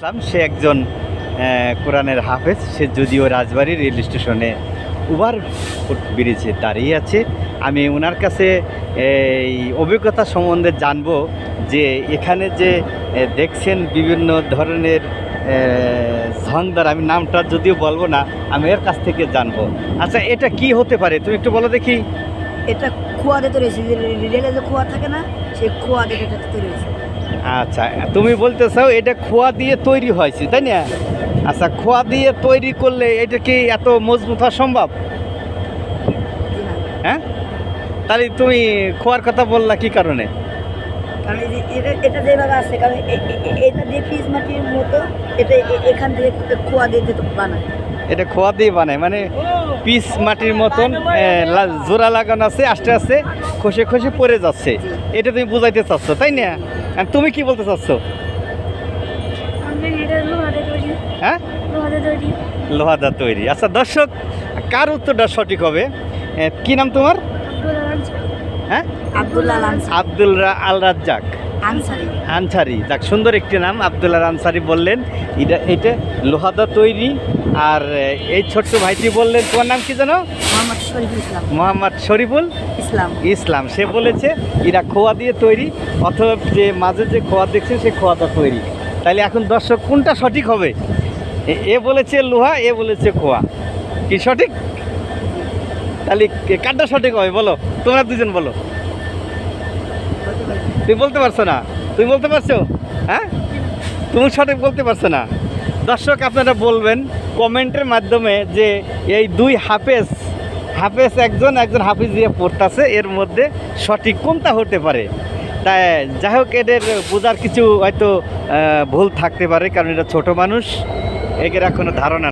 ইসলাম, সে একজন কোরআনের হাফেজ। সে যদিও রাজবাড়ী রেল স্টেশনে ওভার ব্রিজে দাঁড়িয়ে আছে। আমি ওনার কাছে এই অভিজ্ঞতা সম্বন্ধে জানবো যে এখানে যে দেখছেন বিভিন্ন ধরনের ঝংদার, আমি নামটা যদিও বলবো না, আমি এর কাছ থেকে জানবো। আচ্ছা, এটা কি হতে পারে তুমি একটু বলো দেখি। এটা খোয়া দিয়ে তৈরি হয়েছে, যে রেলে যে খোয়া থাকে না, সেই খোয়া দিয়ে এটা তৈরি হয়েছে। আচ্ছা, তুমি বলতে চাও এটা খোয়া দিয়ে তৈরি হয়েছে, তাই না? আচ্ছা, খোয়া দিয়ে তৈরি করলে এটা কি এত মজবুত হওয়া সম্ভব? হ্যাঁ, তাহলে তুমি খোয়ার কথা বললা কি কারণে? কারণ এই যে এটা যেভাবে আছে, কারণ এটা দিয়ে পিস মাটির মতো, এটা এখান থেকে খোয়া দিয়ে বানায়। এটা খোয়া দিয়ে বানায় মানে পিস মাটির মতন জোড়া লাগানো আছে, আস্তে আস্তে খসে খসে পড়ে যাচ্ছে। এটা তুমি বুঝাইতে চাচ্ছ, তাই না? আর তুমি কি বলতে চাচ্ছ? হ্যাঁ, লোহাদা তৈরি। আচ্ছা দর্শক, কার উত্তরটা সঠিক হবে? কি নাম তোমার? হ্যাঁ, আব্দুল্লাহ আল রাজ্জাক আনসারি। যাক, সুন্দর একটি নাম, আব্দুল্লাহ আনসারি বললেন এটা লোহাদা তৈরি। আর এই ছোট্ট ভাইটি বললেন, তোমার নাম কি জানো? মোহাম্মদ শরীফুল ইসলাম। সে বলেছে এরা খোয়া দিয়ে তৈরি, অথবা যে মাঝে যে খোয়া দেখছেন সে খোয়াটা তৈরি। তাইলে এখন দর্শক কোনটা সঠিক হবে? এ বলেছে লোহা, এ বলেছে খোয়া। কি সঠিক? তাহলে কারটা সঠিক হবে বলো, তোমরা দুজন বলো। তুমি বলতে পারছো না? তুমি বলতে পারছো? হ্যাঁ, তুমি সঠিক বলতে পারছো না। দর্শক, আপনারা বলবেন কমেন্টের মাধ্যমে যে এই দুই হাফেজ একজন হাফিজ দিয়ে পড়তেছে, এর মধ্যে সঠিক কোনটা হতে পারে। তাই যাই হোক, এদের বোঝার কিছু হয়তো ভুল থাকতে পারে, কারণ এটা ছোট মানুষ, এদের কোনো ধারণা